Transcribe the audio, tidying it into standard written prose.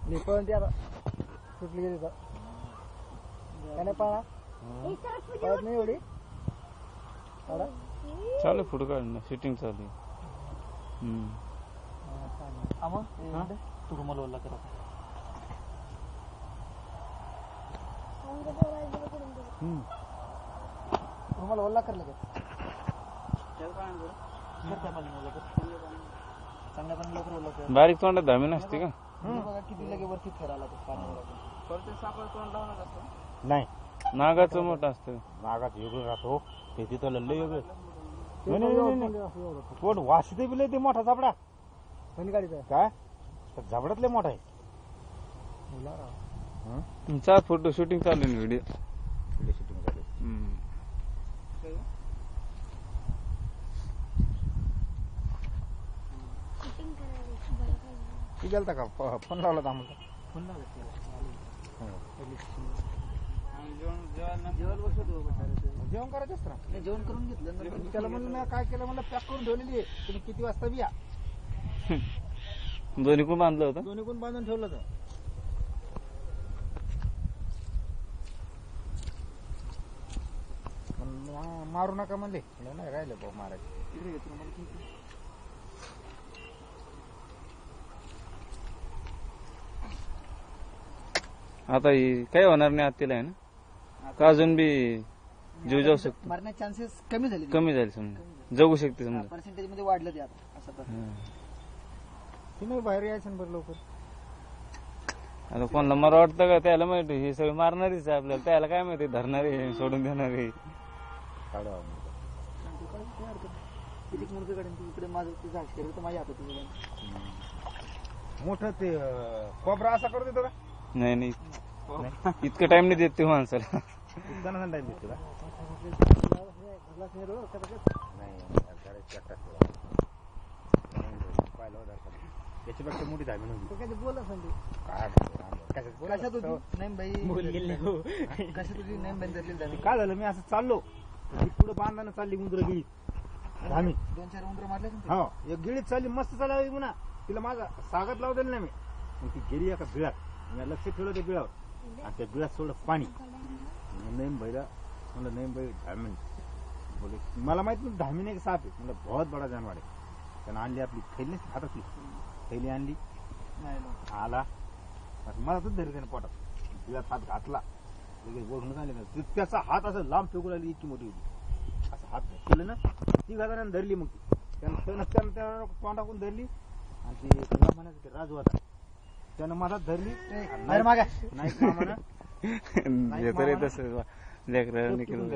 पण ती आता सुटली गेली तर काय नाही पाहा पळत नाही एवढी चालू फोटो काढणं शूटिंग चालू तू रुमाल ओला करा रुमाल ओला कर लगेच चांगल्या पाणी लवकर ओला कर बारीक तोंडात धामी नसते का बघा किती लगे वरती फिरायला तो पाणी सापड तोंड लावणार असतं नाही नागाचं मोठं असतं नागात वेगळं राहतो ते तिथं लल्ले वेगळं पोट वासिते बिले ते मोठा झाबडा पण गाडीचा काय झाबडातले मोठा आहे तुमचा फोटो शूटिंग चालू आहे व्हिडिओ शूटिंग चालू ती गेलता का फोन लावला होता आम्हाला फोन लावला जेवण करायचं असतं ना जेवण करून घेतलं त्याला म्हणलं ना काय केलं म्हणलं पॅक करून ठेवलेली आहे तुम्ही किती वाजता बी या दोन्ही कोण बांधलं होतं दोन्ही कोण बांधून ठेवलं तर मारू नका म्हणले नाही राहिलं भाऊ मारायचं आता काही होणार नाही आत्तीला आहे ना का अजून बी जीव जाऊ शकतो मारण्याचे चान्सेस कमी झाले कमी झाले समजा जगू शकते समजा पर्सेंटेज मध्ये वाढलं ते आता असं तुम्ही बाहेर यायचं बरं लवकर आता कोणाला मला वाटतं का त्याला माहिती हे सगळं मारणारीच आहे आपल्याला त्याला काय माहिती धरणारे सोडून देणारे किती मुलगा काढून इकडे माझं ते झाड केलं तर माझ्या हातात मोठं ते कोबरा असा करू देतो का नाही नाही इतकं टाइम नाही देत ते माणसाला टाइम देतो का त्याच्यापेक्षा मोठी धामी नव्हती बोलत कशात होती नाही बाई कशात होती नाही बाई धरली काय झालं मी असं चाललो पुढे बांधानं चालली उंदर गिळी धामी 2-4 उंदर मारले हो एक गिळीत चालली मस्त चालावी म्हणा तिला माझा सागत लावू दिलं नाही मी मग ती गेली एका बिळात मी लक्ष ठेवलं त्या बिळावर आणि त्या बिळात सोडलं पाणी नेम बैला म्हणलं नेम बाई धामीन बोले मला माहित नाही धामीन एक साप आहे म्हणलं बहुत बडा जानवर आहे त्यानं आणली आपली थैली हातातली थैली आणली आला मला तर धरली त्याने पोटात बिळात हात घातला ओढून आले ना त्याचा हात असं लांब फेकू लागली इतकी मोठी होती असं हात केलं ना ती घाताने धरली मग ती त्यानं तोंडाकून धरली आणि ती म्हणायचं राजू होता त्यानं मला धरली नाही तसं लेकरांनी केलं